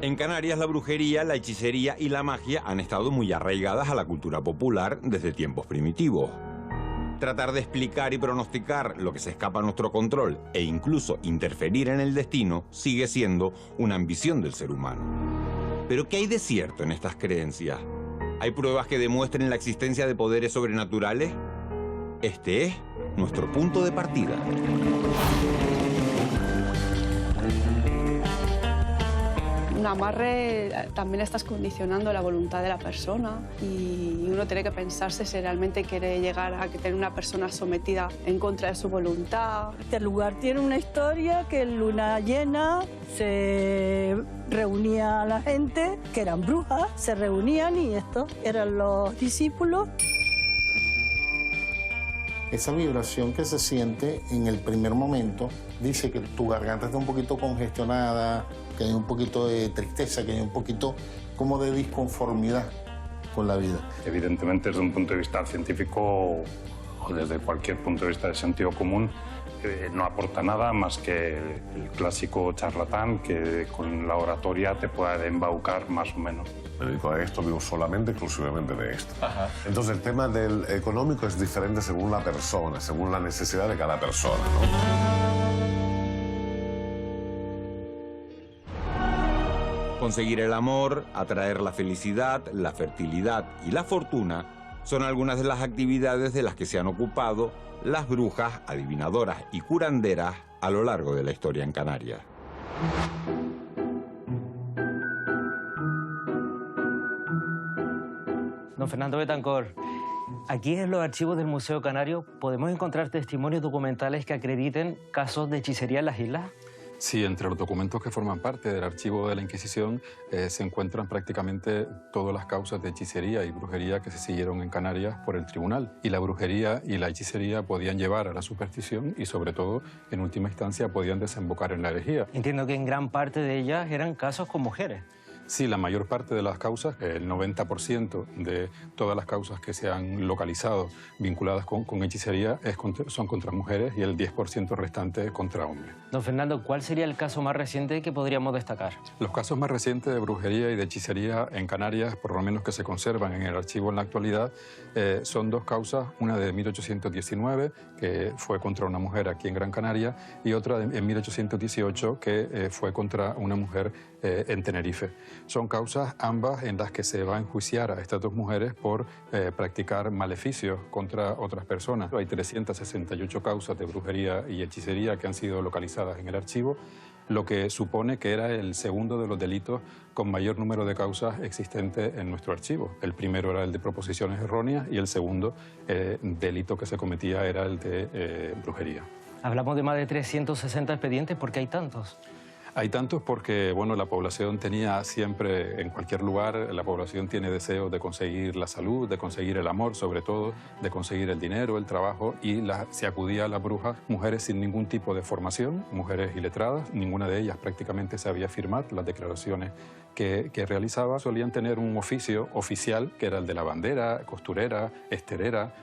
En Canarias, la brujería, la hechicería y la magia han estado muy arraigadas a la cultura popular desde tiempos primitivos. Tratar de explicar y pronosticar lo que se escapa a nuestro control e incluso interferir en el destino sigue siendo una ambición del ser humano. Pero ¿qué hay de cierto en estas creencias? ¿Hay pruebas que demuestren la existencia de poderes sobrenaturales? Este es nuestro punto de partida. Un amarre también estás condicionando la voluntad de la persona y uno tiene que pensarse si realmente quiere llegar a tener una persona sometida en contra de su voluntad. Este lugar tiene una historia que en luna llena se reunía a la gente, que eran brujas, se reunían y estos eran los discípulos. Esa vibración que se siente en el primer momento dice que tu garganta está un poquito congestionada, que hay un poquito de tristeza, que hay un poquito como de disconformidad con la vida. Evidentemente, desde un punto de vista científico o desde cualquier punto de vista de sentido común, no aporta nada más que el clásico charlatán que con la oratoria te puede embaucar más o menos. Me dedico a esto, vivo solamente, exclusivamente de esto. Ajá. Entonces el tema del económico es diferente según la persona, según la necesidad de cada persona, ¿no? Conseguir el amor, atraer la felicidad, la fertilidad y la fortuna son algunas de las actividades de las que se han ocupado las brujas, adivinadoras y curanderas a lo largo de la historia en Canarias. Don Fernando Betancor, aquí en los archivos del Museo Canario podemos encontrar testimonios documentales que acrediten casos de hechicería en las islas. Sí, entre los documentos que forman parte del archivo de la Inquisición se encuentran prácticamente todas las causas de hechicería y brujería que se siguieron en Canarias por el tribunal. Y la brujería y la hechicería podían llevar a la superstición y, sobre todo, en última instancia, podían desembocar en la herejía. Entiendo que en gran parte de ellas eran casos con mujeres. Sí, la mayor parte de las causas, el 90% de todas las causas que se han localizado vinculadas con hechicería son contra mujeres y el 10% restante contra hombres. Don Fernando, ¿cuál sería el caso más reciente que podríamos destacar? Los casos más recientes de brujería y de hechicería en Canarias, por lo menos que se conservan en el archivo en la actualidad, son dos causas, una de 1819, que fue contra una mujer aquí en Gran Canaria, y otra en 1818, que fue contra una mujer en Tenerife. Son causas ambas en las que se va a enjuiciar a estas dos mujeres por practicar maleficios contra otras personas. Hay 368 causas de brujería y hechicería que han sido localizadas en el archivo, lo que supone que era el segundo de los delitos con mayor número de causas existentes en nuestro archivo. El primero era el de proposiciones erróneas y el segundo delito que se cometía era el de brujería. Hablamos de más de 360 expedientes. ¿Por qué hay tantos? Hay tantos porque, bueno, la población tenía siempre, en cualquier lugar, la población tiene deseos de conseguir la salud, de conseguir el amor, sobre todo, de conseguir el dinero, el trabajo, y se acudía a las brujas, mujeres sin ningún tipo de formación, mujeres iletradas, ninguna de ellas prácticamente sabía firmar las declaraciones que realizaba. Solían tener un oficio oficial, que era el de lavandera, costurera, esterera,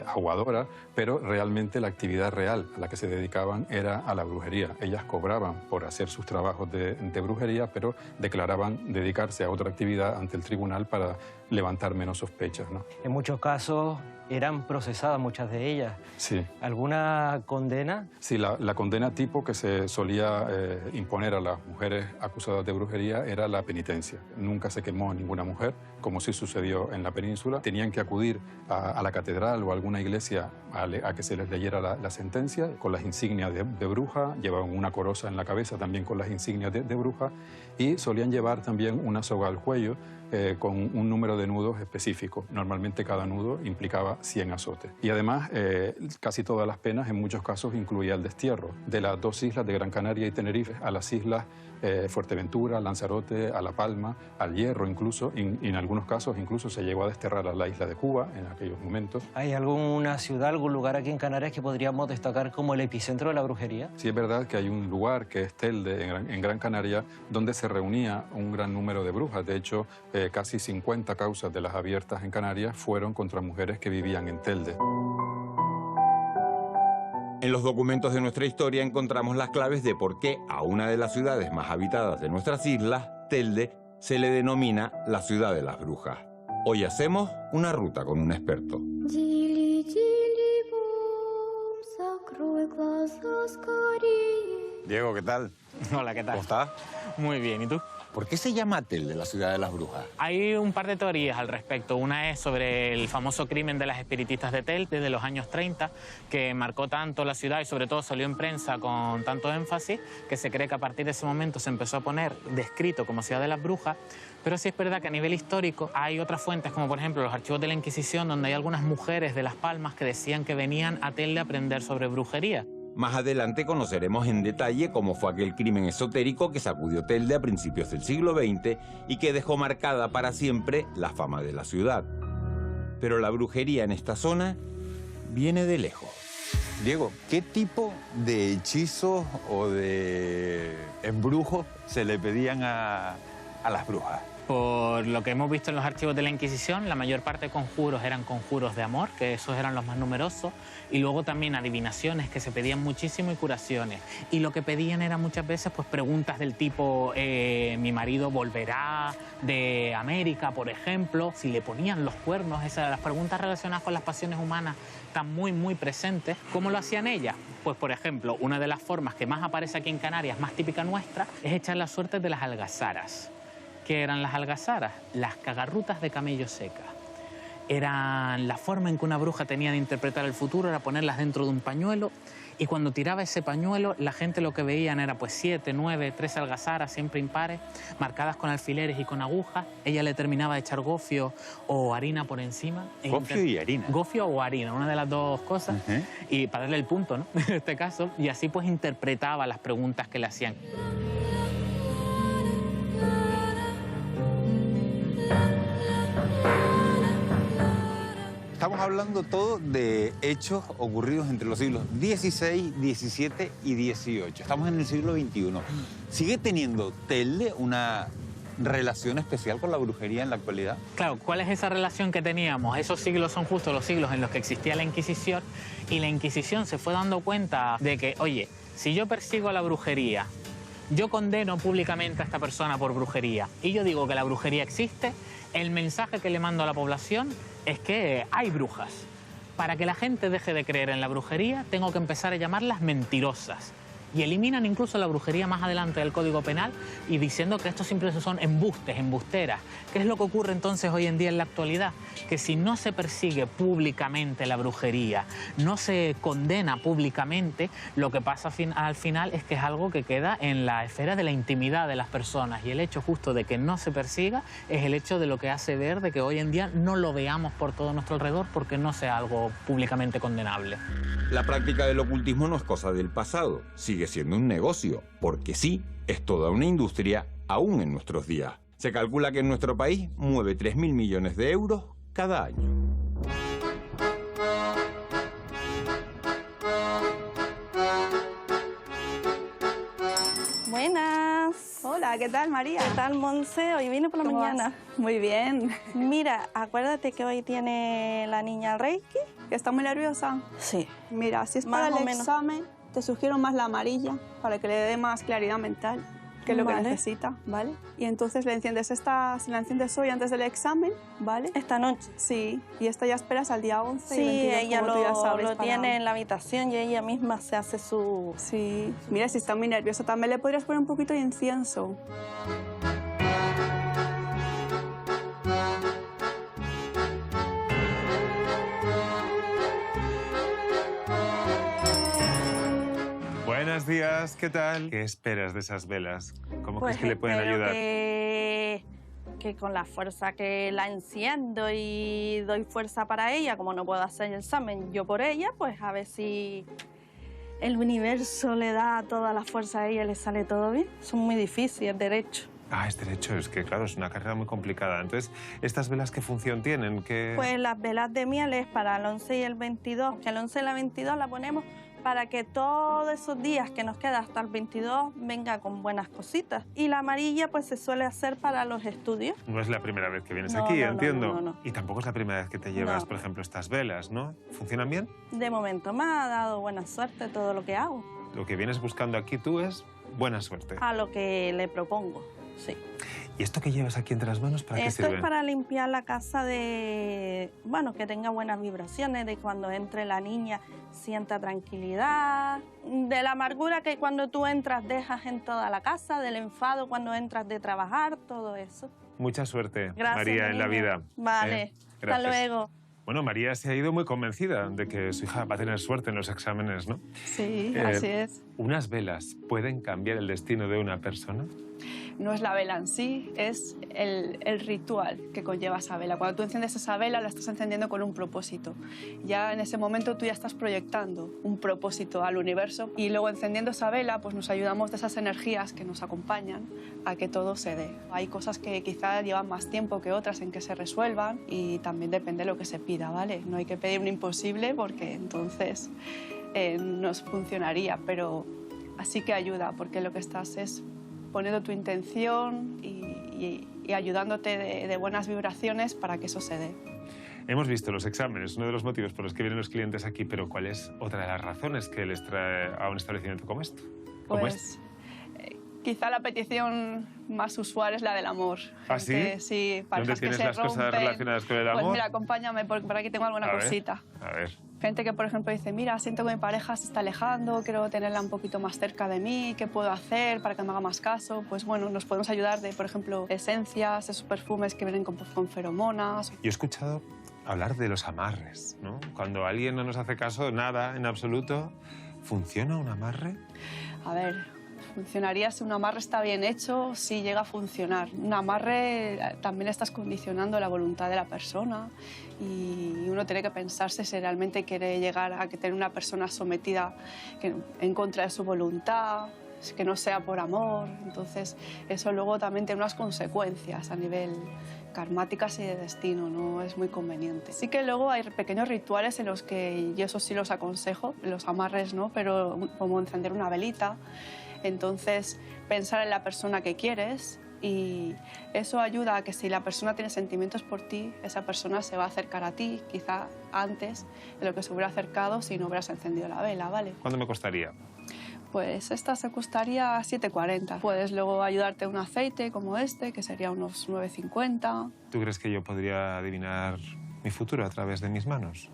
aguadora, pero realmente la actividad real a la que se dedicaban era a la brujería. Ellas cobraban por hacer sus trabajos de brujería, pero declaraban dedicarse a otra actividad ante el tribunal para levantar menos sospechas, ¿no? En muchos casos eran procesadas, muchas de ellas. Sí. ¿Alguna condena? Sí, la condena tipo que se solía imponer a las mujeres acusadas de brujería era la penitencia. Nunca se quemó a ninguna mujer, como sí sucedió en la península. Tenían que acudir a la catedral o a alguna iglesia a que se les leyera la sentencia, con las insignias de bruja, llevaban una coroza en la cabeza también con las insignias de bruja, y solían llevar también una soga al cuello con un número de nudos específico. Normalmente cada nudo implicaba 100 azotes. Y además, casi todas las penas, en muchos casos, incluía el destierro de las dos islas de Gran Canaria y Tenerife a las islas Fuerteventura, Lanzarote, a La Palma, al Hierro incluso, y en algunos casos incluso se llegó a desterrar a la isla de Cuba en aquellos momentos. ¿Hay alguna ciudad, algún lugar aquí en Canarias que podríamos destacar como el epicentro de la brujería? Sí, es verdad que hay un lugar que es Telde, en Gran Canaria, donde se reunía un gran número de brujas. De hecho, casi 50 causas de las abiertas en Canarias fueron contra mujeres que vivían en Telde. En los documentos de nuestra historia encontramos las claves de por qué a una de las ciudades más habitadas de nuestras islas, Telde se le denomina la ciudad de las brujas. Hoy hacemos una ruta con un experto. Diego, ¿qué tal? Hola, ¿qué tal? ¿Cómo estás? Muy bien, ¿y tú? ¿Por qué se llama Telde la ciudad de las brujas? Hay un par de teorías al respecto. Una es sobre el famoso crimen de las espiritistas de Telde de los años 30, que marcó tanto la ciudad y sobre todo salió en prensa con tanto énfasis, que se cree que a partir de ese momento se empezó a poner descrito como ciudad de las brujas. Pero sí es verdad que a nivel histórico hay otras fuentes, como por ejemplo los archivos de la Inquisición, donde hay algunas mujeres de Las Palmas que decían que venían a Telde a aprender sobre brujería. Más adelante conoceremos en detalle cómo fue aquel crimen esotérico que sacudió Telde a principios del siglo XX y que dejó marcada para siempre la fama de la ciudad. Pero la brujería en esta zona viene de lejos. Diego, ¿qué tipo de hechizos o de embrujos se le pedían a las brujas? Por lo que hemos visto en los archivos de la Inquisición, la mayor parte de conjuros eran conjuros de amor, que esos eran los más numerosos, y luego también adivinaciones, que se pedían muchísimo, y curaciones. Y lo que pedían eran muchas veces pues, preguntas del tipo, mi marido volverá de América, por ejemplo, si le ponían los cuernos, las preguntas relacionadas con las pasiones humanas están muy, muy presentes. ¿Cómo lo hacían ellas? Pues, por ejemplo, una de las formas que más aparece aquí en Canarias, más típica nuestra, es echar la suerte de las algazaras. ¿Qué eran las algazaras? Las cagarrutas de camello seca. Eran la forma en que una bruja tenía de interpretar el futuro, era ponerlas dentro de un pañuelo, y cuando tiraba ese pañuelo, la gente lo que veían era pues 7, 9, 3 algazaras, siempre impares, marcadas con alfileres y con agujas. Ella le terminaba de echar gofio o harina por encima. ¿Gofio y harina? Gofio o harina, una de las dos cosas, y para darle el punto, ¿no? En este caso, y así pues interpretaba las preguntas que le hacían. Estamos hablando todo de hechos ocurridos entre los siglos XVI, XVII y XVIII. Estamos en el siglo XXI. ¿Sigue teniendo Telde una relación especial con la brujería en la actualidad? Claro, ¿cuál es esa relación que teníamos? Esos siglos son justo los siglos en los que existía la Inquisición, y la Inquisición se fue dando cuenta de que, oye, si yo persigo a la brujería, yo condeno públicamente a esta persona por brujería y yo digo que la brujería existe, el mensaje que le mando a la población es que hay brujas. Para que la gente deje de creer en la brujería, tengo que empezar a llamarlas mentirosas. Y eliminan incluso la brujería más adelante del Código Penal y diciendo que estos siempre son embustes, embusteras. ¿Qué es lo que ocurre entonces hoy en día en la actualidad? Que si no se persigue públicamente la brujería, no se condena públicamente, lo que pasa al final es que es algo que queda en la esfera de la intimidad de las personas. Y el hecho justo de que no se persiga es el hecho de lo que hace ver de que hoy en día no lo veamos por todo nuestro alrededor porque no sea algo públicamente condenable. La práctica del ocultismo no es cosa del pasado, sigue siendo un negocio, porque sí, es toda una industria aún en nuestros días. Se calcula que en nuestro país mueve 3.000 millones de euros cada año. Buenas. Hola, ¿qué tal, María? ¿Qué tal, Monse? Hoy vine por la mañana. Vas? Muy bien. Mira, acuérdate que hoy tiene la niña Reiki. ¿Que está muy nerviosa? Sí. Mira, si es Más para o el menos. examen, te sugiero más la amarilla, para que le dé más claridad mental, que es lo que Vale. necesita, ¿vale? Y entonces le enciendes esta, si la enciendes hoy antes del examen, ¿vale? Esta noche. Sí, y esta ya esperas al día 11 y Sí, 22, ella como tú ya sabes, lo tiene en la habitación y ella misma se hace su... Sí, mira, si está muy nerviosa, también le podrías poner un poquito de incienso. Buenos días, ¿qué tal? ¿Qué esperas de esas velas? ¿Cómo Pues crees que le pueden espero ayudar? que con la fuerza que la enciendo y doy fuerza para ella, como no puedo hacer el examen yo por ella, pues a ver si el universo le da toda la fuerza a ella y le sale todo bien. Son muy difíciles, derecho. Ah, es derecho, es que claro, es una carrera muy complicada. Entonces, ¿estas velas qué función tienen? Pues las velas de miel es para el 11 y el 22, que el 11 y la 22 la ponemos para que todos esos días que nos queda hasta el 22 venga con buenas cositas. Y la amarilla pues se suele hacer para los estudios. No es la primera vez que vienes No, aquí, no, entiendo. no. Y tampoco es la primera vez que te llevas, No. por ejemplo, estas velas, ¿no? ¿Funcionan bien? De momento me ha dado buena suerte todo lo que hago. Lo que vienes buscando aquí tú es buena suerte. A lo que le propongo, sí. ¿Y esto que llevas aquí entre las manos para qué Esto sirve? es para limpiar la casa bueno, que tenga buenas vibraciones, de cuando entre la niña sienta tranquilidad, de la amargura que cuando tú entras dejas en toda la casa, del enfado cuando entras de trabajar, todo eso. Mucha suerte, Gracias, María, en la niña. vida. Vale, hasta Gracias. luego. Bueno, María se ha ido muy convencida de que su hija va a tener suerte en los exámenes, ¿no? Sí, así es. ¿Unas velas pueden cambiar el destino de una persona? No es la vela en sí, es el ritual que conlleva esa vela. Cuando tú enciendes esa vela, la estás encendiendo con un propósito. Ya en ese momento tú ya estás proyectando un propósito al universo y luego encendiendo esa vela pues nos ayudamos de esas energías que nos acompañan a que todo se dé. Hay cosas que quizá llevan más tiempo que otras en que se resuelvan y también depende de lo que se pida, ¿vale? No hay que pedir un imposible porque entonces no funcionaría, pero así que ayuda porque lo que estás es poniendo tu intención y ayudándote de buenas vibraciones para que eso se dé. Hemos visto los exámenes, uno de los motivos por los que vienen los clientes aquí, pero ¿cuál es otra de las razones que les trae a un establecimiento como esto? Pues quizá la petición más usual es la del amor. ¿Ah, sí? Sí, ¿Dónde parejas que tienes se las cosas rompen. relacionadas con el amor? Pues mira, acompáñame porque por aquí tengo alguna A ver, cosita. A ver. Gente que, por ejemplo, dice, mira, siento que mi pareja se está alejando, quiero tenerla un poquito más cerca de mí, ¿qué puedo hacer para que me haga más caso? Pues bueno, nos podemos ayudar de, por ejemplo, esencias, esos perfumes que vienen con feromonas. Yo he escuchado hablar de los amarres, ¿no? Cuando alguien no nos hace caso, nada, en absoluto, ¿funciona un amarre? A ver, funcionaría si un amarre está bien hecho, si llega a funcionar. Un amarre también estás condicionando la voluntad de la persona y uno tiene que pensarse si realmente quiere llegar a que tener una persona sometida en contra de su voluntad, que no sea por amor. Entonces, eso luego también tiene unas consecuencias a nivel karmáticas y de destino, no es muy conveniente. Sí que luego hay pequeños rituales en los que yo eso sí los aconsejo, los amarres no, pero como encender una velita. Entonces, pensar en la persona que quieres y eso ayuda a que si la persona tiene sentimientos por ti, esa persona se va a acercar a ti, quizá antes de lo que se hubiera acercado si no hubieras encendido la vela, ¿vale? ¿Cuánto me costaría? Pues esta se costaría 7,40. Puedes luego ayudarte a un aceite como este, que sería unos 9,50. ¿Tú crees que yo podría adivinar mi futuro a través de mis manos?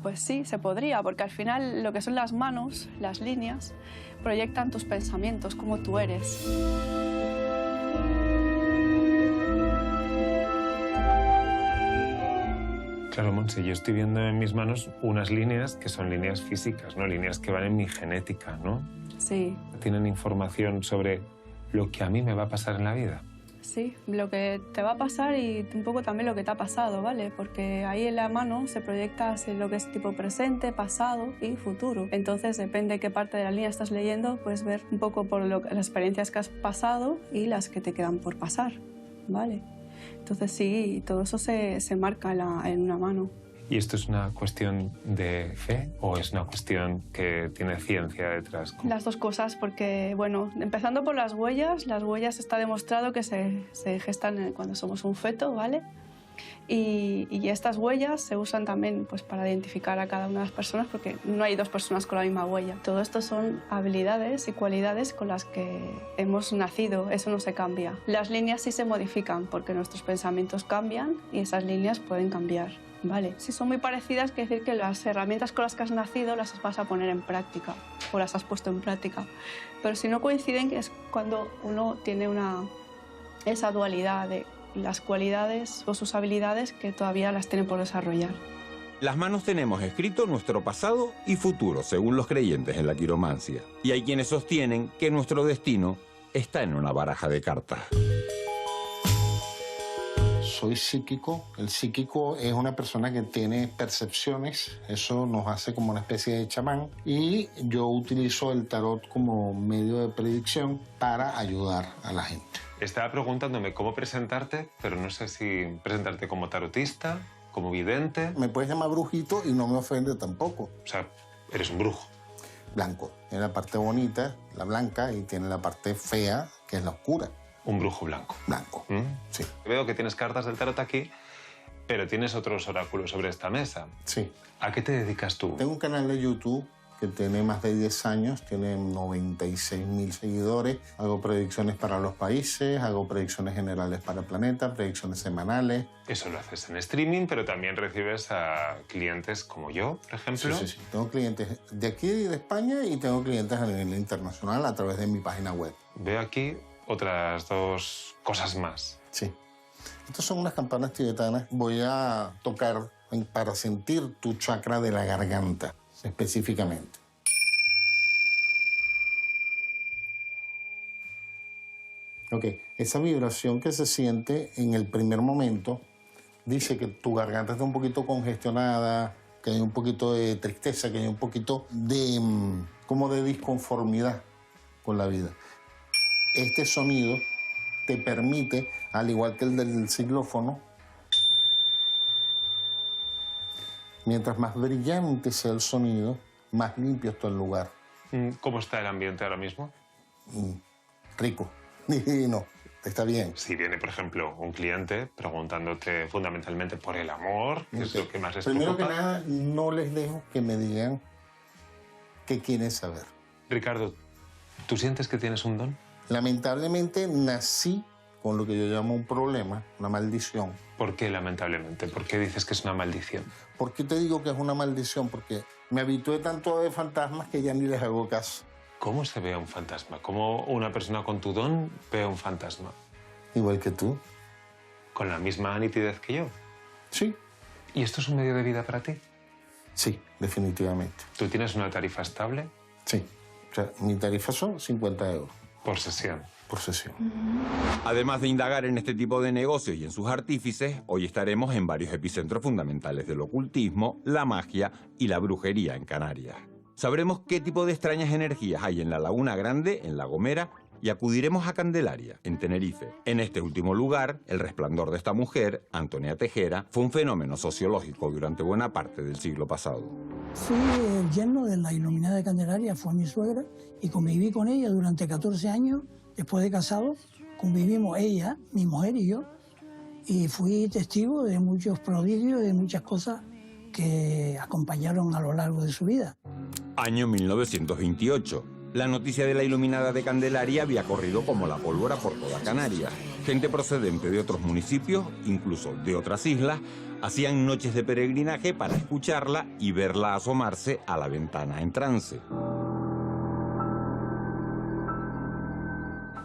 Pues sí, se podría, porque al final lo que son las manos, las líneas, proyectan tus pensamientos, cómo tú eres. Claro, Montse, yo estoy viendo en mis manos unas líneas que son líneas físicas, ¿no? Líneas que van en mi genética, ¿no? Sí. Tienen información sobre lo que a mí me va a pasar en la vida. Sí, lo que te va a pasar y un poco también lo que te ha pasado, ¿vale? Porque ahí en la mano se proyecta lo que es tipo presente, pasado y futuro. Entonces, depende de qué parte de la línea estás leyendo, puedes ver un poco por las experiencias que has pasado y las que te quedan por pasar, ¿vale? Entonces, sí, todo eso se marca en una mano. ¿Y esto es una cuestión de fe o es una cuestión que tiene ciencia detrás? Las dos cosas, porque, bueno, empezando por las huellas está demostrado que se gestan cuando somos un feto, ¿vale? Y estas huellas se usan también pues, para identificar a cada una de las personas, porque no hay dos personas con la misma huella. Todo esto son habilidades y cualidades con las que hemos nacido, eso no se cambia. Las líneas sí se modifican, porque nuestros pensamientos cambian y esas líneas pueden cambiar. Vale. Si son muy parecidas, quiere decir que las herramientas con las que has nacido las vas a poner en práctica o las has puesto en práctica. Pero si no coinciden, que es cuando uno tiene esa dualidad de las cualidades o sus habilidades que todavía las tienen por desarrollar. Las manos tenemos escrito nuestro pasado y futuro, según los creyentes en la quiromancia. Y hay quienes sostienen que nuestro destino está en una baraja de cartas. Soy psíquico. El psíquico es una persona que tiene percepciones. Eso nos hace como una especie de chamán. Y yo utilizo el tarot como medio de predicción para ayudar a la gente. Estaba preguntándome cómo presentarte, pero no sé si presentarte como tarotista, como vidente. Me puedes llamar brujito y no me ofende tampoco. O sea, eres un brujo. Blanco. Tiene la parte bonita, la blanca, y tiene la parte fea, que es la oscura. Un brujo blanco. Blanco, sí. Veo que tienes cartas del tarot aquí, pero tienes otros oráculos sobre esta mesa. Sí. ¿A qué te dedicas tú? Tengo un canal de YouTube que tiene más de 10 años, tiene 96.000 seguidores. Hago predicciones para los países, hago predicciones generales para el planeta, predicciones semanales. Eso lo haces en streaming, pero también recibes a clientes como yo, por ejemplo. Sí. Tengo clientes de aquí, de España, y tengo clientes a nivel internacional a través de mi página web. Veo aquí otras dos cosas más. Sí. Estas son unas campanas tibetanas. Voy a tocar para sentir tu chakra de la garganta, específicamente. Ok, esa vibración que se siente en el primer momento dice que tu garganta está un poquito congestionada, que hay un poquito de tristeza, que hay un poquito de, como de disconformidad con la vida. Este sonido te permite, al igual que el del xilófono, mientras más brillante sea el sonido, más limpio está el lugar. ¿Cómo está el ambiente ahora mismo? Rico. No, está bien. Si viene, por ejemplo, un cliente preguntándote fundamentalmente por el amor, que es lo que más les Primero preocupa. que nada, no les dejo que me digan qué quieren saber. Ricardo, ¿tú sientes que tienes un don? Lamentablemente nací con lo que yo llamo un problema, una maldición. ¿Por qué lamentablemente? ¿Por qué dices que es una maldición? ¿Por qué te digo que es una maldición? Porque me habitué tanto a ver fantasmas que ya ni les hago caso. ¿Cómo se ve a un fantasma? ¿Cómo una persona con tu don ve a un fantasma? Igual que tú. ¿Con la misma nitidez que yo? Sí. ¿Y esto es un medio de vida para ti? Sí, definitivamente. ¿Tú tienes una tarifa estable? Sí. O sea, mi tarifa son 50 euros. Por sesión. Por sesión. Además de indagar en este tipo de negocios y en sus artífices, hoy estaremos en varios epicentros fundamentales del ocultismo, la magia y la brujería en Canarias. Sabremos qué tipo de extrañas energías hay en la Laguna Grande, en La Gomera, y acudiremos a Candelaria, en Tenerife. En este último lugar, el resplandor de esta mujer, Antonia Tejera, fue un fenómeno sociológico durante buena parte del siglo pasado. Fui el yerno de la iluminada de Candelaria, fue mi suegra, y conviví con ella durante 14 años. Después de casado, convivimos ella, mi mujer y yo, y fui testigo de muchos prodigios y de muchas cosas que acompañaron a lo largo de su vida. Año 1928. La noticia de la iluminada de Candelaria había corrido como la pólvora por toda Canarias. Gente procedente de otros municipios, incluso de otras islas, hacían noches de peregrinaje para escucharla y verla asomarse a la ventana en trance.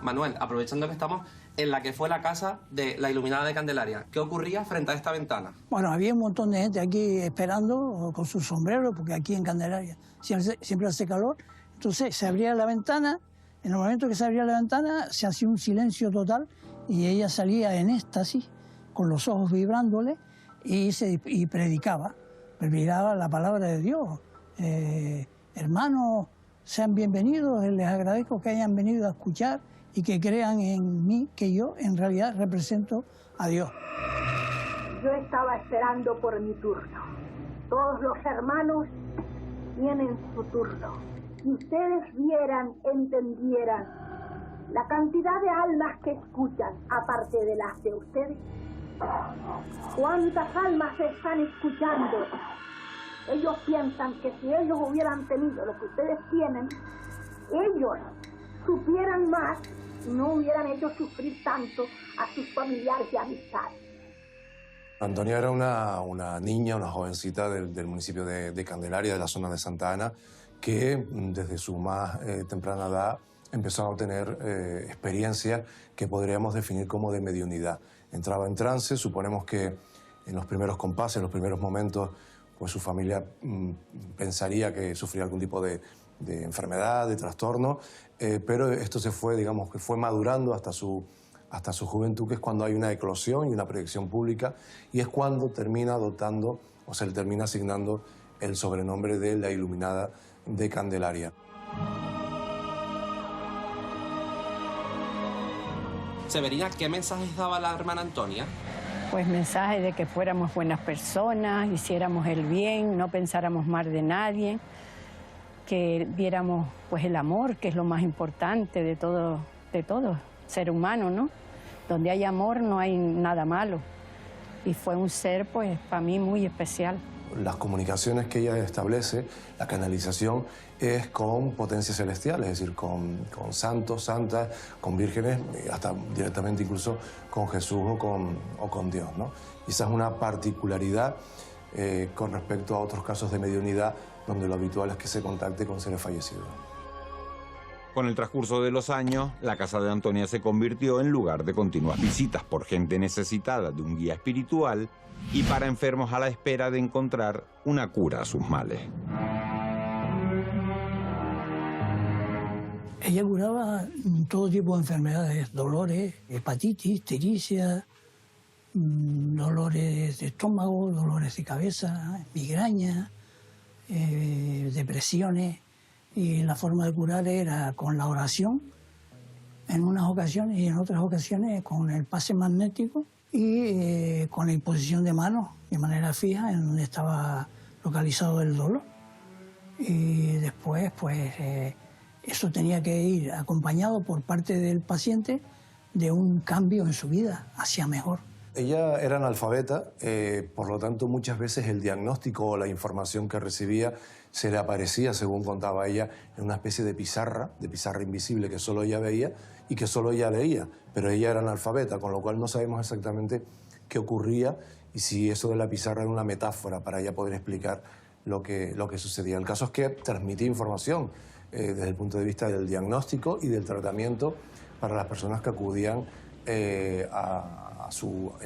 Manuel, aprovechando que estamos en la que fue la casa de la iluminada de Candelaria, ¿qué ocurría frente a esta ventana? Bueno, había un montón de gente aquí esperando con sus sombreros, porque aquí en Candelaria siempre hace calor. Entonces se abría la ventana, en el momento que se abría la ventana se hacía un silencio total y ella salía en éxtasis, con los ojos vibrándole, y predicaba la palabra de Dios. Hermanos, sean bienvenidos, les agradezco que hayan venido a escuchar y que crean en mí, que yo en realidad represento a Dios. Yo estaba esperando por mi turno. Todos los hermanos tienen su turno. Si ustedes vieran, entendieran la cantidad de almas que escuchan, aparte de las de ustedes. ¿Cuántas almas están escuchando? Ellos piensan que si ellos hubieran tenido lo que ustedes tienen, ellos supieran más y no hubieran hecho sufrir tanto a sus familiares y amistades. Antonia era una niña, una jovencita del municipio de Candelaria, de la zona de Santa Ana, que desde su más temprana edad empezó a obtener experiencias que podríamos definir como de mediunidad. Entraba en trance, suponemos que en los primeros compases, en los primeros momentos, pues su familia pensaría que sufría algún tipo de enfermedad, de trastorno, pero esto se fue, digamos, que fue madurando hasta su juventud, que es cuando hay una eclosión y una proyección pública, y es cuando termina adoptando, o se le termina asignando el sobrenombre de la iluminada de Candelaria. Severina, ¿qué mensajes daba la hermana Antonia? Pues mensajes de que fuéramos buenas personas, hiciéramos el bien, no pensáramos mal de nadie, que viéramos pues el amor, que es lo más importante de todo ser humano, ¿no? Donde hay amor no hay nada malo. Y fue un ser, pues, para mí muy especial. las comunicaciones que ella establece, la canalización, es con potencias celestiales, es decir, con santos, santas, con vírgenes, hasta directamente incluso con Jesús o con Dios, ¿no? Y esa es una particularidad con respecto a otros casos de mediunidad, donde lo habitual es que se contacte con seres fallecidos. Con el transcurso de los años, la casa de Antonia se convirtió en lugar de continuas visitas por gente necesitada de un guía espiritual y para enfermos a la espera de encontrar una cura a sus males. Ella curaba todo tipo de enfermedades, dolores, hepatitis, ictericia, dolores de estómago, dolores de cabeza, migraña, depresiones. Y la forma de curar era con la oración, en unas ocasiones, y en otras ocasiones con el pase magnético y con la imposición de manos de manera fija en donde estaba localizado el dolor. Y después, pues, eso tenía que ir acompañado por parte del paciente de un cambio en su vida hacia mejor. Ella era analfabeta, por lo tanto muchas veces el diagnóstico o la información que recibía se le aparecía, según contaba ella, en una especie de pizarra invisible que solo ella veía y que solo ella leía, pero ella era analfabeta, con lo cual no sabemos exactamente qué ocurría y si eso de la pizarra era una metáfora para ella poder explicar lo que sucedía. El caso es que transmitía información desde el punto de vista del diagnóstico y del tratamiento para las personas que acudían en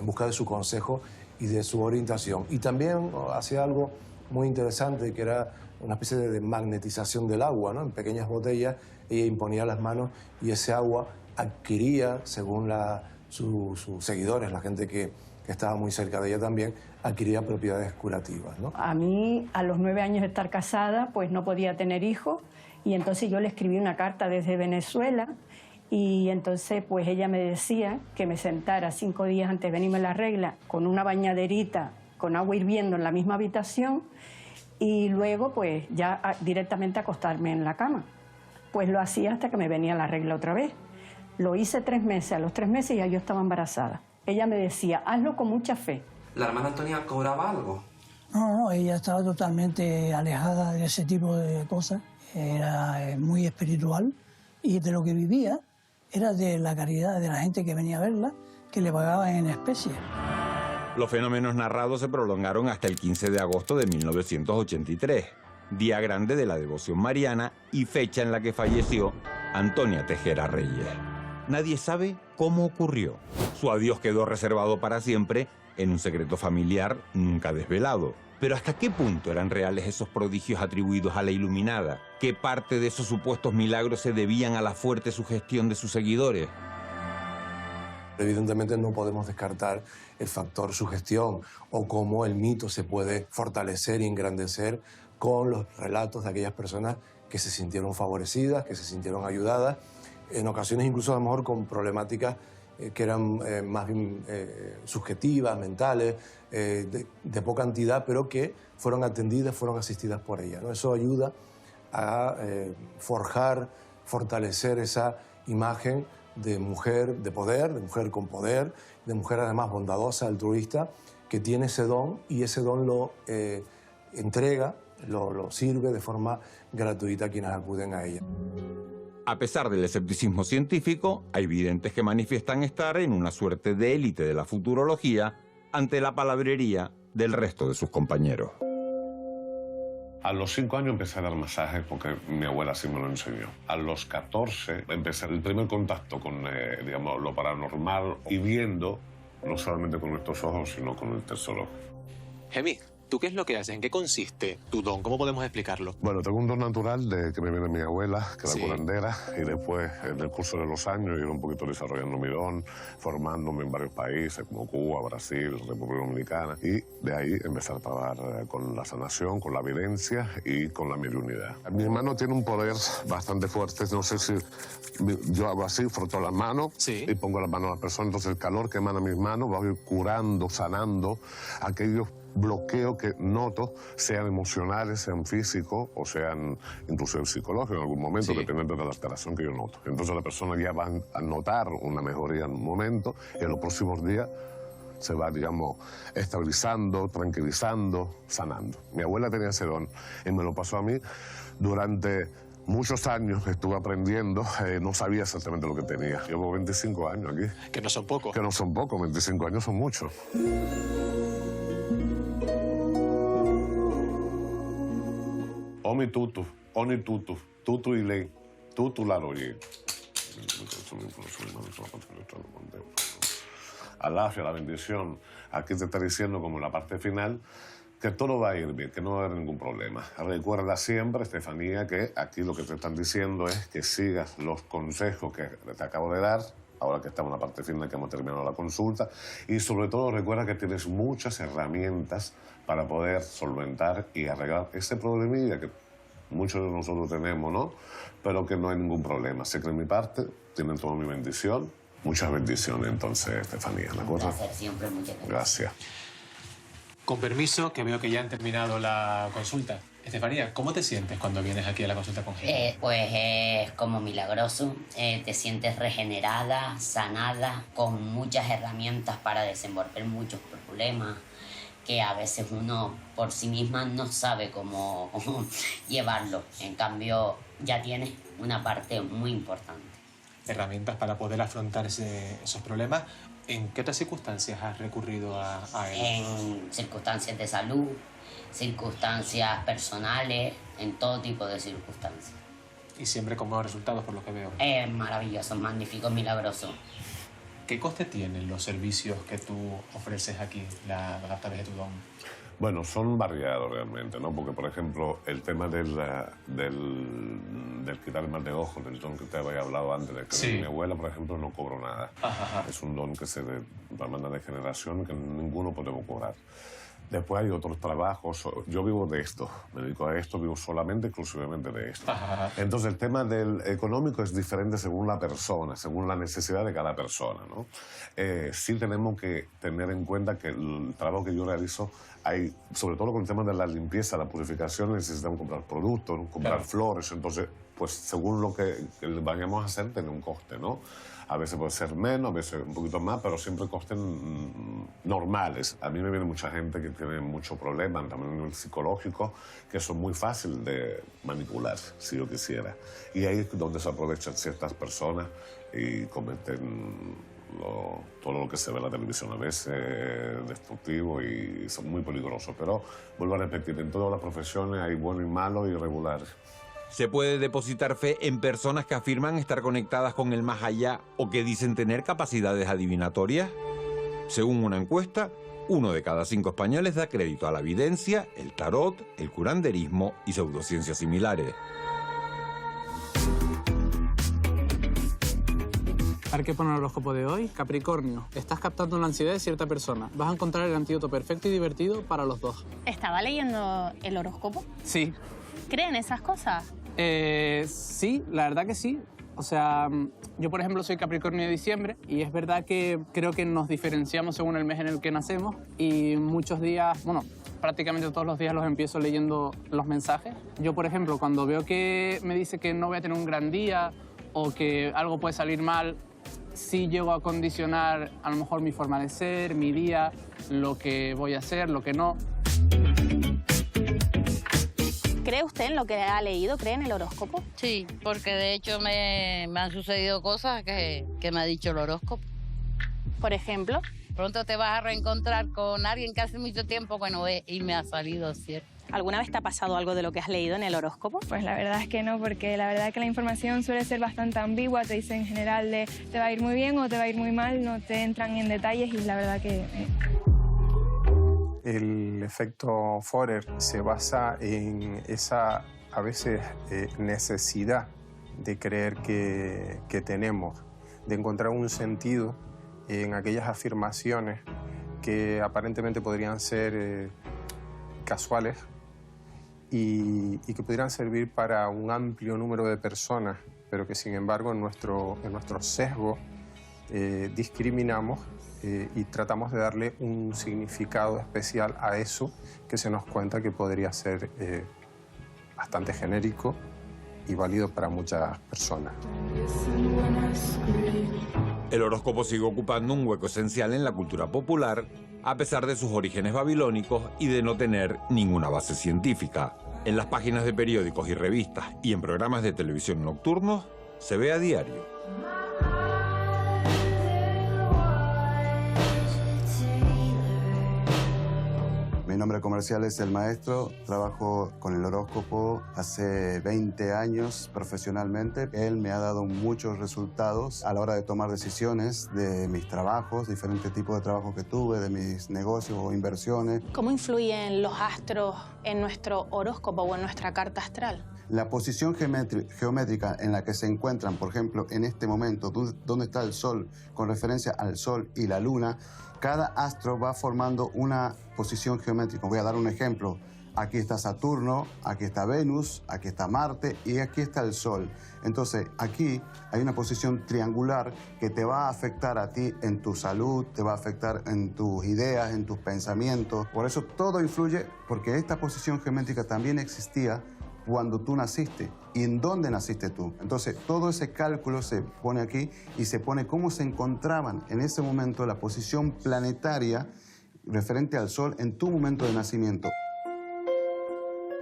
busca de su consejo y de su orientación. Y también hacía algo muy interesante, que era una especie de magnetización del agua, ¿no? En pequeñas botellas ella imponía las manos y ese agua adquiría, según sus seguidores, la gente que estaba muy cerca de ella también, adquiría propiedades curativas, ¿no? A mí, a los 9 años de estar casada, pues no podía tener hijos y entonces yo le escribí una carta desde Venezuela. Y entonces pues ella me decía que me sentara 5 días antes de venirme la regla con una bañaderita con agua hirviendo en la misma habitación y luego pues ya directamente acostarme en la cama. Pues lo hacía hasta que me venía la regla otra vez. Lo hice 3 meses, a los 3 meses ya yo estaba embarazada. Ella me decía, hazlo con mucha fe. ¿La hermana Antonia cobraba algo? No, ella estaba totalmente alejada de ese tipo de cosas. Era muy espiritual y de lo que vivía era de la caridad de la gente que venía a verla, que le pagaban en especie. Los fenómenos narrados se prolongaron hasta el 15 de agosto de 1983, día grande de la devoción mariana y fecha en la que falleció Antonia Tejera Reyes. Nadie sabe cómo ocurrió. Su adiós quedó reservado para siempre en un secreto familiar nunca desvelado. Pero ¿hasta qué punto eran reales esos prodigios atribuidos a la iluminada? ¿Qué parte de esos supuestos milagros se debían a la fuerte sugestión de sus seguidores? Evidentemente no podemos descartar el factor sugestión o cómo el mito se puede fortalecer y engrandecer con los relatos de aquellas personas que se sintieron favorecidas, que se sintieron ayudadas, en ocasiones incluso a lo mejor con problemáticas que eran más bien subjetivas, mentales, de poca entidad, pero que fueron atendidas, fueron asistidas por ella, ¿no? Eso ayuda a fortalecer esa imagen de mujer de poder, de mujer con poder, de mujer además bondadosa, altruista, que tiene ese don y ese don lo entrega, lo sirve de forma gratuita a quienes acuden a ella. A pesar del escepticismo científico, hay videntes que manifiestan estar en una suerte de élite de la futurología ante la palabrería del resto de sus compañeros. A los 5 años empecé a dar masajes porque mi abuela así me lo enseñó. A los 14 empecé el primer contacto con digamos, lo paranormal y viendo, no solamente con nuestros ojos, sino con el tercer ojo. Gemi, ¿tú qué es lo que haces? ¿En qué consiste tu don? ¿Cómo podemos explicarlo? Bueno, tengo un don natural que me viene de mi abuela, que era curandera, y después, en el curso de los años, he ido un poquito desarrollando mi don, formándome en varios países, como Cuba, Brasil, República Dominicana, y de ahí empezar a trabajar con la sanación, con la evidencia y con la mediunidad. Mi hermano tiene un poder bastante fuerte, no sé si yo hago así, froto las manos y pongo las manos a la persona, entonces el calor que emana mis manos va a ir curando, sanando aquellos bloqueos que noto, sean emocionales, sean físicos o sean incluso psicológicos en algún momento, dependiendo de la alteración que yo noto. Entonces la persona ya va a notar una mejoría en un momento y en los próximos días se va, digamos, estabilizando, tranquilizando, sanando. Mi abuela tenía ese don y me lo pasó a mí. Durante muchos años estuve aprendiendo, no sabía exactamente lo que tenía. Llevo 25 años aquí. Que no son pocos. Que no son pocos, 25 años son muchos. Omi tutu, oni tutu, tutu ile, tutu la roye. Alafia, la bendición. Aquí te está diciendo como en la parte final que todo va a ir bien, que no va a haber ningún problema. Recuerda siempre, Estefanía, que aquí lo que te están diciendo es que sigas los consejos que te acabo de dar, ahora que estamos en la parte final, que hemos terminado la consulta, y sobre todo recuerda que tienes muchas herramientas para poder solventar y arreglar ese problemilla que muchos de nosotros tenemos, ¿no? Pero que no hay ningún problema. Sé que de mi parte tienen toda mi bendición. Muchas bendiciones, entonces, Estefanía, ¿de acuerdo? Siempre, muchas gracias. Gracias. Con permiso, que veo que ya han terminado la consulta. Estefanía, ¿cómo te sientes cuando vienes aquí a la consulta con Gema? Pues es como milagroso. Te sientes regenerada, sanada, con muchas herramientas para desenvolver muchos problemas que a veces uno por sí misma no sabe cómo llevarlo. En cambio, ya tienes una parte muy importante. Herramientas para poder afrontar esos problemas. ¿En qué otras circunstancias has recurrido a él? En circunstancias de salud, circunstancias personales, en todo tipo de circunstancias. Y siempre con buenos resultados, por lo que veo. Es maravilloso, magnífico, milagroso. ¿Qué coste tienen los servicios que tú ofreces aquí, a través de tu don? Bueno, son variados realmente, ¿no? Porque, por ejemplo, el tema del quitar el mal de ojo, del don que te había hablado antes, de que sí. Mi abuela, por ejemplo, no cobro nada. Ajá. Es un don que se manda de generación que ninguno podemos cobrar. Después hay otros trabajos. Yo vivo de esto, me dedico a esto, vivo solamente, exclusivamente de esto. Ajá. Entonces, el tema del económico es diferente según la persona, según la necesidad de cada persona, ¿no? Sí tenemos que tener en cuenta que el trabajo que yo realizo, hay, sobre todo con el tema de la limpieza, la purificación, necesitamos comprar productos, ¿no? Comprar flores. Entonces, pues según lo que vayamos a hacer, tiene un coste, ¿no? A veces puede ser menos, a veces un poquito más, pero siempre costes normales. A mí me viene mucha gente que tiene muchos problemas, también a nivel psicológico, que son muy fáciles de manipular, si yo quisiera. Y ahí es donde se aprovechan ciertas personas y cometen todo lo que se ve en la televisión a veces, destructivo y son muy peligrosos. Pero vuelvo a repetir, en todas las profesiones hay bueno y malo y regular. ¿Se puede depositar fe en personas que afirman estar conectadas con el más allá o que dicen tener capacidades adivinatorias? Según una encuesta, 1 de cada 5 españoles da crédito a la evidencia, el tarot, el curanderismo y pseudociencias similares. A ver qué pone el horóscopo de hoy. Capricornio, estás captando la ansiedad de cierta persona. Vas a encontrar el antídoto perfecto y divertido para los dos. ¿Estaba leyendo el horóscopo? Sí. ¿Creen esas cosas? Sí, la verdad que sí. O sea, yo por ejemplo soy Capricornio de diciembre y es verdad que creo que nos diferenciamos según el mes en el que nacemos y muchos días, bueno, prácticamente todos los días los empiezo leyendo los mensajes. Yo por ejemplo cuando veo que me dice que no voy a tener un gran día o que algo puede salir mal, sí llego a condicionar a lo mejor mi forma de ser, mi día, lo que voy a hacer, lo que no. ¿Cree usted en lo que ha leído? ¿Cree en el horóscopo? Sí, porque de hecho me han sucedido cosas que me ha dicho el horóscopo. Por ejemplo, pronto te vas a reencontrar con alguien que hace mucho tiempo que no ves y me ha salido cierto. ¿Alguna vez te ha pasado algo de lo que has leído en el horóscopo? Pues la verdad es que no, porque la verdad es que la información suele ser bastante ambigua. Te dicen en general de te va a ir muy bien o te va a ir muy mal, no te entran en detalles y la verdad que... El efecto Forer se basa en esa, a veces, necesidad de creer que tenemos, de encontrar un sentido en aquellas afirmaciones que aparentemente podrían ser casuales y que pudieran servir para un amplio número de personas, pero que sin embargo en nuestro sesgo discriminamos y tratamos de darle un significado especial a eso que se nos cuenta que podría ser bastante genérico y válido para muchas personas. El horóscopo sigue ocupando un hueco esencial en la cultura popular, a pesar de sus orígenes babilónicos y de no tener ninguna base científica. En las páginas de periódicos y revistas y en programas de televisión nocturnos se ve a diario. Mi nombre comercial es El Maestro, trabajo con el horóscopo hace 20 años profesionalmente. Él me ha dado muchos resultados a la hora de tomar decisiones de mis trabajos, diferentes tipos de trabajos que tuve, de mis negocios o inversiones. ¿Cómo influyen los astros en nuestro horóscopo o en nuestra carta astral? La posición geométrica en la que se encuentran, por ejemplo, en este momento, donde está el Sol, con referencia al Sol y la Luna, cada astro va formando una posición geométrica. Voy a dar un ejemplo. Aquí está Saturno, aquí está Venus, aquí está Marte y aquí está el Sol. Entonces, aquí hay una posición triangular que te va a afectar a ti en tu salud, te va a afectar en tus ideas, en tus pensamientos. Por eso todo influye, porque esta posición geométrica también existía cuando tú naciste y en dónde naciste tú. Entonces, todo ese cálculo se pone aquí y se pone cómo se encontraban en ese momento la posición planetaria referente al Sol en tu momento de nacimiento.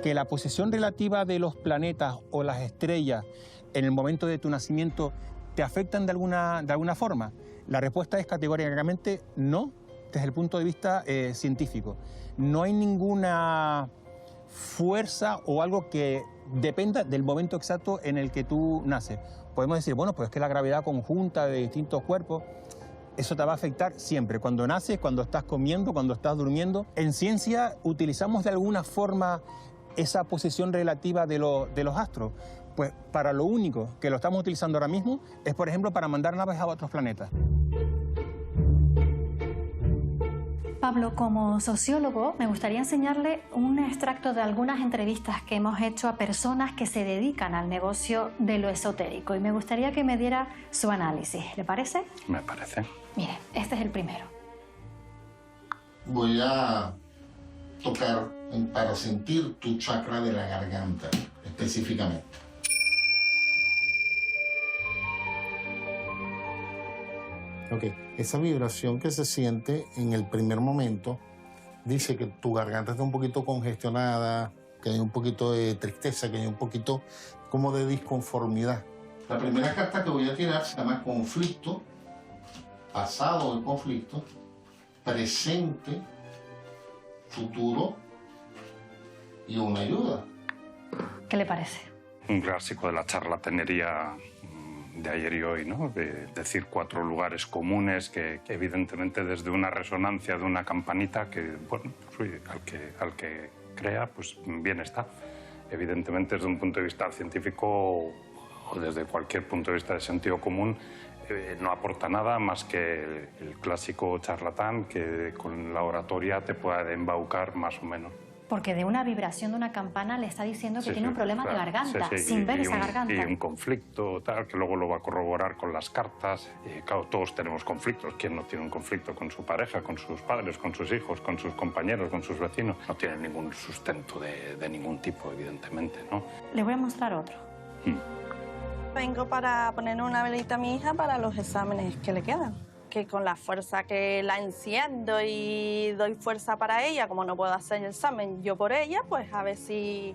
Que la posición relativa de los planetas o las estrellas en el momento de tu nacimiento te afectan de alguna forma. La respuesta es categóricamente no, desde el punto de vista científico. No hay ninguna fuerza o algo que dependa del momento exacto en el que tú naces. Podemos decir, bueno, pues es que la gravedad conjunta de distintos cuerpos, eso te va a afectar siempre, cuando naces, cuando estás comiendo, cuando estás durmiendo. En ciencia utilizamos de alguna forma esa posición relativa de los astros. Pues para lo único que lo estamos utilizando ahora mismo es, por ejemplo, para mandar naves a otros planetas. Pablo, como sociólogo, me gustaría enseñarle un extracto de algunas entrevistas que hemos hecho a personas que se dedican al negocio de lo esotérico y me gustaría que me diera su análisis. ¿Le parece? Me parece. Mire, este es el primero. Voy a tocar para sentir tu chakra de la garganta, específicamente. Ok, esa vibración que se siente en el primer momento dice que tu garganta está un poquito congestionada, que hay un poquito de tristeza, que hay un poquito como de disconformidad. La primera carta que voy a tirar se llama conflicto, pasado del conflicto, presente, futuro y una ayuda. ¿Qué le parece? Un clásico de la charlatanería de ayer y hoy, ¿no? De decir 4 lugares comunes que evidentemente desde una resonancia de una campanita que, bueno, pues, oye, al que crea, pues bien está. Evidentemente desde un punto de vista científico o desde cualquier punto de vista de sentido común no aporta nada más que el clásico charlatán que con la oratoria te puede embaucar más o menos. Porque de una vibración de una campana le está diciendo que tiene un problema de garganta, sin ver esa garganta. Y un conflicto, tal, que luego lo va a corroborar con las cartas. Y claro, todos tenemos conflictos. ¿Quién no tiene un conflicto con su pareja, con sus padres, con sus hijos, con sus compañeros, con sus vecinos? No tiene ningún sustento de ningún tipo, evidentemente, ¿no? Le voy a mostrar otro. Vengo para poner una velita a mi hija para los exámenes que le quedan. Que con la fuerza que la enciendo y doy fuerza para ella, como no puedo hacer el examen yo por ella, pues a ver si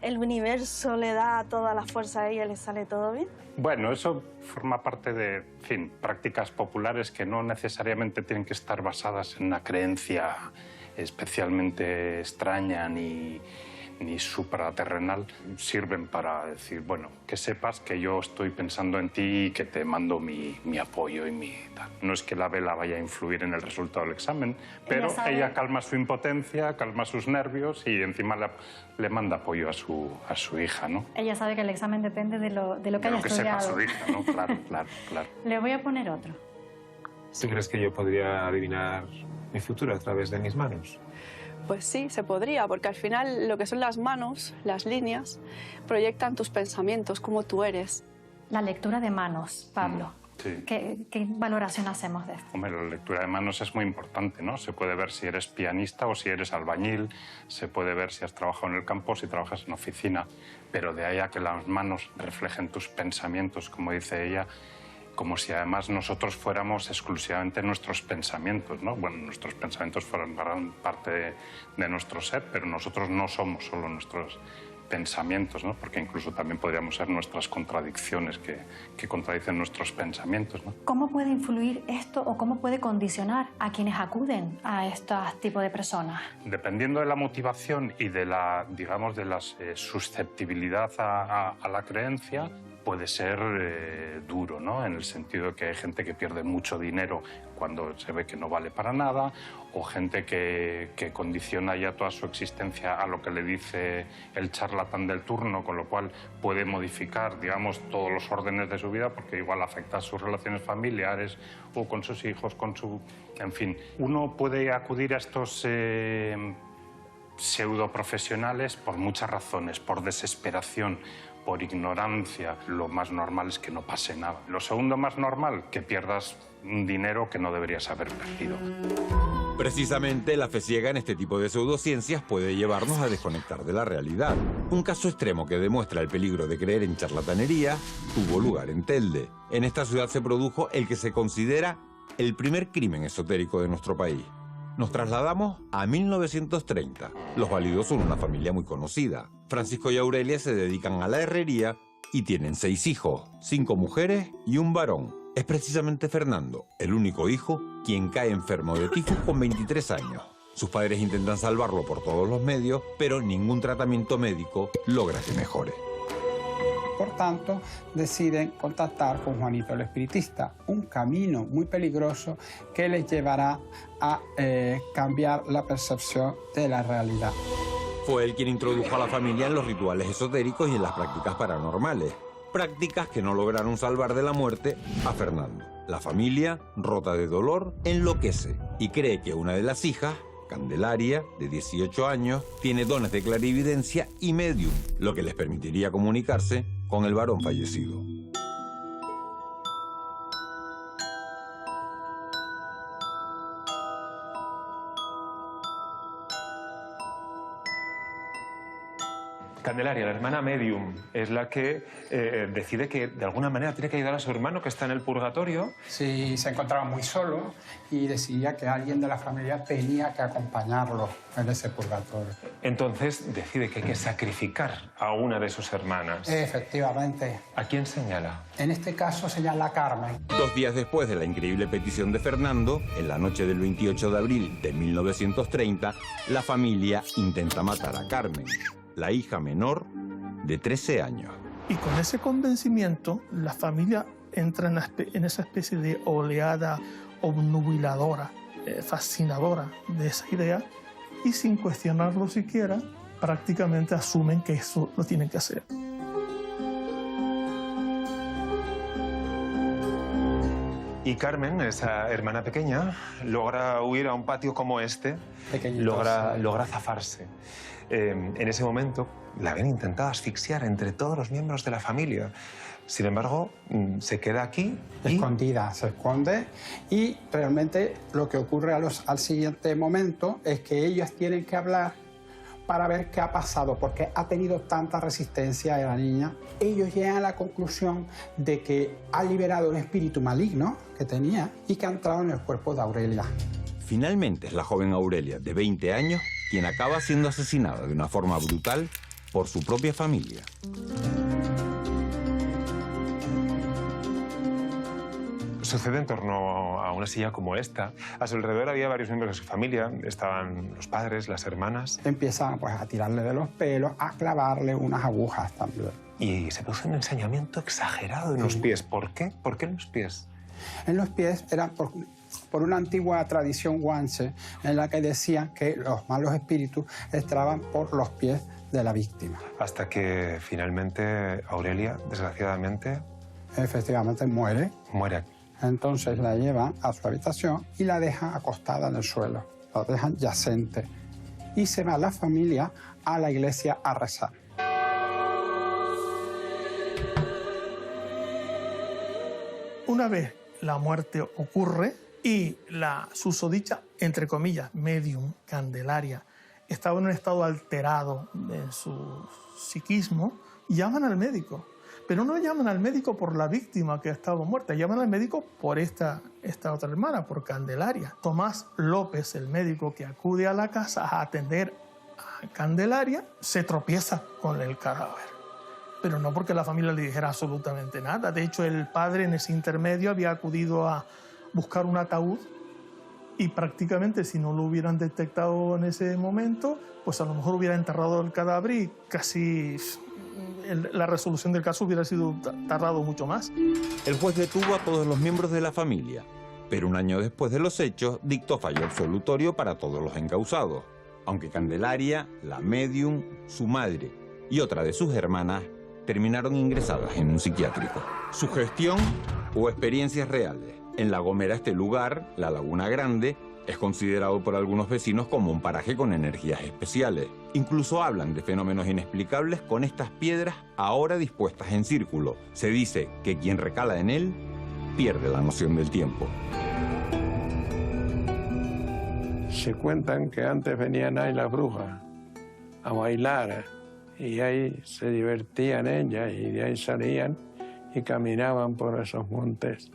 el universo le da toda la fuerza a ella y le sale todo bien. Bueno, eso forma parte de, en fin, prácticas populares que no necesariamente tienen que estar basadas en una creencia especialmente extraña ni supraterrenal. Sirven para decir, bueno, que sepas que yo estoy pensando en ti y que te mando mi apoyo y mi tal. No es que la vela vaya a influir en el resultado del examen, pero ella calma su impotencia, calma sus nervios y encima le manda apoyo a su hija, ¿no? Ella sabe que el examen depende de lo que haya estudiado. Sepa su hija, ¿no? Claro, claro, claro. Le voy a poner otro. ¿Tú crees que yo podría adivinar mi futuro a través de mis manos? Pues sí, se podría, porque al final lo que son las manos, las líneas, proyectan tus pensamientos, cómo tú eres. La lectura de manos, Pablo. Sí. ¿Qué valoración hacemos de esto? Hombre, la lectura de manos es muy importante, ¿no? Se puede ver si eres pianista o si eres albañil, se puede ver si has trabajado en el campo o si trabajas en oficina, pero de ahí a que las manos reflejen tus pensamientos, como dice ella, como si además nosotros fuéramos exclusivamente nuestros pensamientos, ¿no? Bueno, nuestros pensamientos forman parte de nuestro ser, pero nosotros no somos solo nuestros pensamientos, ¿no? Porque incluso también podríamos ser nuestras contradicciones que contradicen nuestros pensamientos, ¿no? ¿Cómo puede influir esto o cómo puede condicionar a quienes acuden a estos tipos de personas? Dependiendo de la motivación y de la, digamos, de la susceptibilidad a la creencia, puede ser duro, ¿no? En el sentido de que hay gente que pierde mucho dinero cuando se ve que no vale para nada, o gente que condiciona ya toda su existencia a lo que le dice el charlatán del turno, con lo cual puede modificar, digamos, todos los órdenes de su vida, porque igual afecta a sus relaciones familiares o con sus hijos, con su... En fin, uno puede acudir a estos pseudoprofesionales por muchas razones, por desesperación, por ignorancia. Lo más normal es que no pase nada. Lo segundo más normal, que pierdas un dinero que no deberías haber perdido. Precisamente la fe ciega en este tipo de pseudociencias puede llevarnos a desconectar de la realidad. Un caso extremo que demuestra el peligro de creer en charlatanería tuvo lugar en Telde. En esta ciudad se produjo el que se considera el primer crimen esotérico de nuestro país. Nos trasladamos a 1930. Los Válidos son una familia muy conocida. Francisco y Aurelia se dedican a la herrería y tienen 6 hijos, 5 mujeres y un varón. Es precisamente Fernando, el único hijo, quien cae enfermo de tifus con 23 años. Sus padres intentan salvarlo por todos los medios, pero ningún tratamiento médico logra que mejore. Por tanto, deciden contactar con Juanito el Espiritista, un camino muy peligroso que les llevará a cambiar la percepción de la realidad. Fue él quien introdujo a la familia en los rituales esotéricos y en las prácticas paranormales. Prácticas que no lograron salvar de la muerte a Fernando. La familia, rota de dolor, enloquece y cree que una de las hijas, Candelaria, de 18 años, tiene dones de clarividencia y medium, lo que les permitiría comunicarse con el varón fallecido. Candelaria, la hermana medium, es la que decide que de alguna manera tiene que ayudar a su hermano que está en el purgatorio. Sí, se encontraba muy solo y decía que alguien de la familia tenía que acompañarlo en ese purgatorio. Entonces decide que hay que sacrificar a una de sus hermanas. Efectivamente. ¿A quién señala? En este caso señala a Carmen. 2 días después de la increíble petición de Fernando, en la noche del 28 de abril de 1930, la familia intenta matar a Carmen, la hija menor de 13 años. Y con ese convencimiento, la familia entra en esa especie de oleada obnubiladora, fascinadora de esa idea, y sin cuestionarlo siquiera, prácticamente asumen que eso lo tienen que hacer. Y Carmen, esa hermana pequeña, logra huir a un patio como este, logra zafarse. En ese momento la habían intentado asfixiar entre todos los miembros de la familia. Sin embargo, se queda aquí. Escondida, se esconde y realmente lo que ocurre al siguiente momento es que ellos tienen que hablar para ver qué ha pasado, porque ha tenido tanta resistencia de la niña. Ellos llegan a la conclusión de que ha liberado un espíritu maligno que tenía y que ha entrado en el cuerpo de Aurelia. Finalmente es la joven Aurelia, de 20 años, quien acaba siendo asesinada de una forma brutal por su propia familia. Sucede en torno a una silla como esta. A su alrededor había varios miembros de su familia. Estaban los padres, las hermanas. Empiezan pues, a tirarle de los pelos, a clavarle unas agujas también. Y se produce un ensañamiento exagerado en los pies. ¿Por qué? ¿Por qué en los pies? En los pies eran por una antigua tradición guanche en la que decían que los malos espíritus entraban por los pies de la víctima. Hasta que finalmente Aurelia, desgraciadamente... Efectivamente muere. Muere. Entonces la llevan a su habitación y la dejan acostada en el suelo. La dejan yacente. Y se va la familia a la iglesia a rezar. Una vez la muerte ocurre y la susodicha, entre comillas, medium, Candelaria, estaba en un estado alterado en su psiquismo, llaman al médico Pero no llaman al médico por la víctima que ha estado muerta, llaman al médico por esta otra hermana, por Candelaria. Tomás López, el médico que acude a la casa a atender a Candelaria, se tropieza con el cadáver. Pero no porque la familia le dijera absolutamente nada. De hecho, el padre en ese intermedio había acudido a buscar un ataúd y prácticamente si no lo hubieran detectado en ese momento, pues a lo mejor hubiera enterrado el cadáver y casi la resolución del caso hubiera sido tardado mucho más. El juez detuvo a todos los miembros de la familia, pero un año después de los hechos dictó fallo absolutorio para todos los encausados, aunque Candelaria, la médium, su madre y otra de sus hermanas terminaron ingresadas en un psiquiátrico. Sugestión o experiencias reales. En La Gomera, este lugar, la Laguna Grande, es considerado por algunos vecinos como un paraje con energías especiales. Incluso hablan de fenómenos inexplicables con estas piedras ahora dispuestas en círculo. Se dice que quien recala en él pierde la noción del tiempo. Se cuentan que antes venían ahí las brujas a bailar y ahí se divertían ellas y de ahí salían y caminaban por esos montes.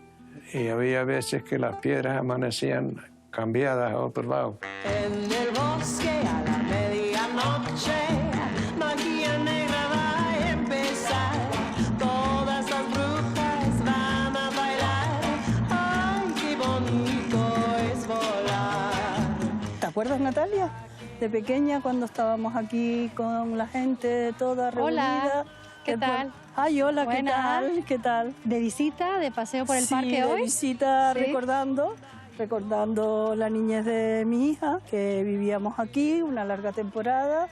Y había veces que las piedras amanecían cambiadas a otro lado. En el bosque a la medianoche, magia negra va a empezar. Todas las brujas van a bailar. Ay, qué bonito es volar. ¿Te acuerdas, Natalia? De pequeña, cuando estábamos aquí con la gente toda reunida. Hola, ¿qué tal? Ay, hola, Buenas. ¿qué tal? ¿Qué tal? ¿De visita, de paseo por el Sí, parque de hoy? visita, Sí. recordando la niñez de mi hija, que vivíamos aquí una larga temporada,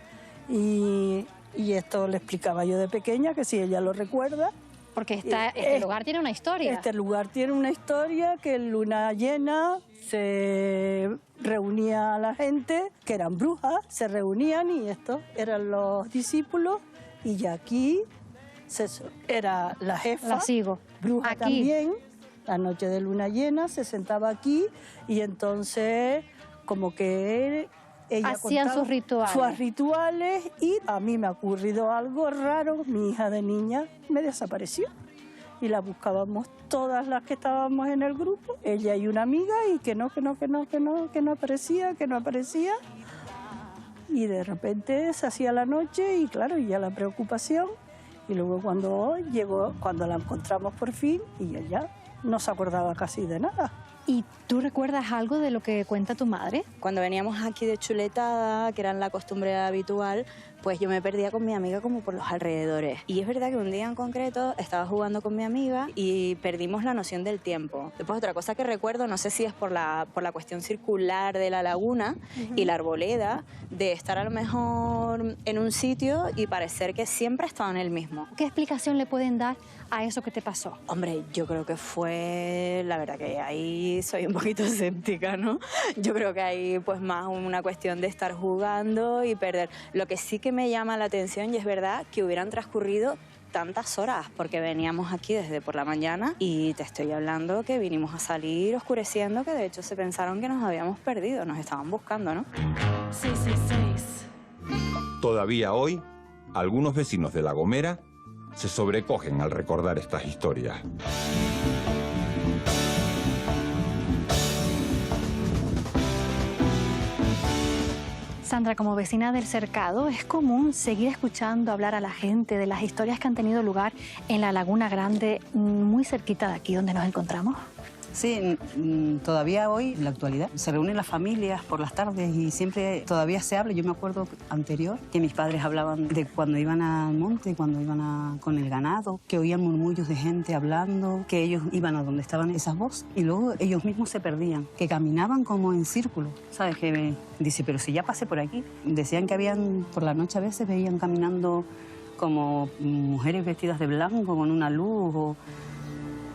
y esto le explicaba yo de pequeña, que si ella lo recuerda. Porque este lugar tiene una historia. Este lugar tiene una historia, que en luna llena se reunía a la gente, que eran brujas, se reunían y estos eran los discípulos, y ya aquí era la jefa, La sigo. bruja Aquí. también, la noche de luna llena se sentaba aquí y entonces como que ella Hacían contaba sus rituales. sus rituales, y a mí me ha ocurrido algo raro. Mi hija de niña me desapareció y la buscábamos todas las que estábamos en el grupo, ella y una amiga, y que no aparecía. Y de repente se hacía la noche y claro, ya la preocupación. Y luego cuando la encontramos por fin, y ella ya no se acordaba casi de nada. ¿Y tú recuerdas algo de lo que cuenta tu madre? Cuando veníamos aquí de chuletada, que era la costumbre habitual, pues yo me perdía con mi amiga como por los alrededores. Y es verdad que un día en concreto estaba jugando con mi amiga y perdimos la noción del tiempo. Después otra cosa que recuerdo, no sé si es por la cuestión circular de la laguna y la arboleda, de estar a lo mejor en un sitio y parecer que siempre estaba en el mismo. ¿Qué explicación le pueden dar a eso que te pasó? Hombre, yo creo que fue, la verdad que ahí soy un poquito escéptica, ¿no? Yo creo que ahí pues más una cuestión de estar jugando y perder. Lo que sí que me llama la atención, y es verdad, que hubieran transcurrido tantas horas, porque veníamos aquí desde por la mañana y te estoy hablando que vinimos a salir oscureciendo, que de hecho se pensaron que nos habíamos perdido, nos estaban buscando, ¿no? Sí, sí, sí. Todavía hoy, algunos vecinos de La Gomera se sobrecogen al recordar estas historias. Sandra, como vecina del cercado, ¿es común seguir escuchando hablar a la gente de las historias que han tenido lugar en la Laguna Grande, muy cerquita de aquí donde nos encontramos? Sí, todavía hoy, en la actualidad, se reúnen las familias por las tardes y siempre todavía se habla. Yo me acuerdo anterior que mis padres hablaban de cuando iban al monte, cuando iban con el ganado, que oían murmullos de gente hablando, que ellos iban a donde estaban esas voces y luego ellos mismos se perdían, que caminaban como en círculo. ¿Sabes? Que dice, pero si ya pasé por aquí. Decían que habían, por la noche a veces veían caminando como mujeres vestidas de blanco con una luz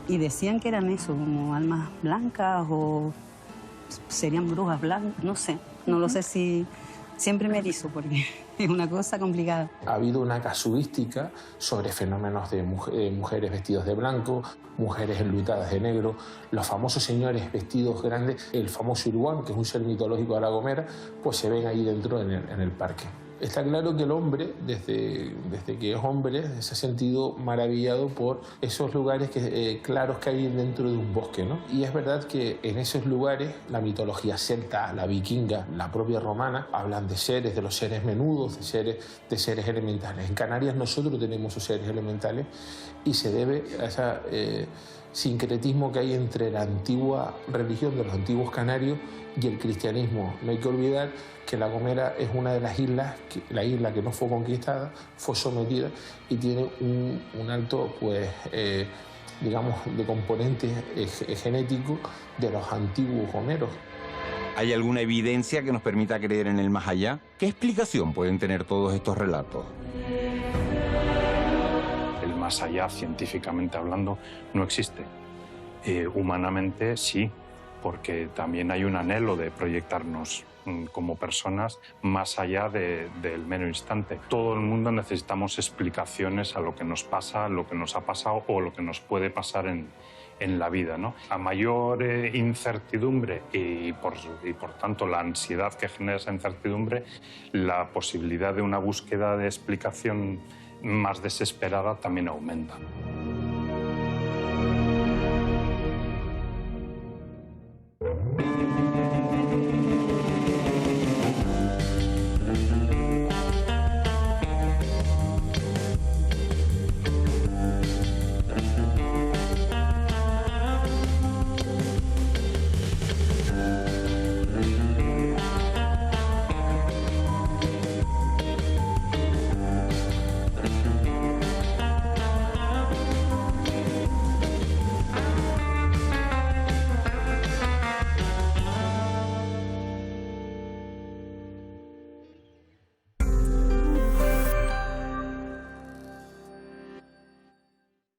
y decían que eran eso, como almas blancas o serían brujas blancas, no sé. No lo sé si siempre me erizo porque es una cosa complicada. Ha habido una casuística sobre fenómenos de mujeres vestidas de blanco, mujeres enlutadas de negro, los famosos señores vestidos grandes, el famoso Uruguán, que es un ser mitológico de La Gomera, pues se ven ahí dentro en el parque. Está claro que el hombre, desde que es hombre, se ha sentido maravillado por esos lugares claros que hay dentro de un bosque, ¿no? Y es verdad que en esos lugares, la mitología celta, la vikinga, la propia romana, hablan de seres, de los seres menudos, de seres elementales. En Canarias nosotros tenemos esos seres elementales y se debe a ese sincretismo que hay entre la antigua religión de los antiguos canarios y el cristianismo. No hay que olvidar que La Gomera es una de las islas, la isla que no fue conquistada, fue sometida y tiene un alto, pues, digamos, de componente genético de los antiguos gomeros. ¿Hay alguna evidencia que nos permita creer en el más allá? ¿Qué explicación pueden tener todos estos relatos? El más allá, científicamente hablando, no existe. Humanamente sí, porque también hay un anhelo de proyectarnos como personas más allá del mero instante. Todo el mundo necesitamos explicaciones a lo que nos pasa, lo que nos ha pasado o lo que nos puede pasar en la vida, ¿no? A mayor incertidumbre y por tanto la ansiedad que genera esa incertidumbre, la posibilidad de una búsqueda de explicación más desesperada también aumenta.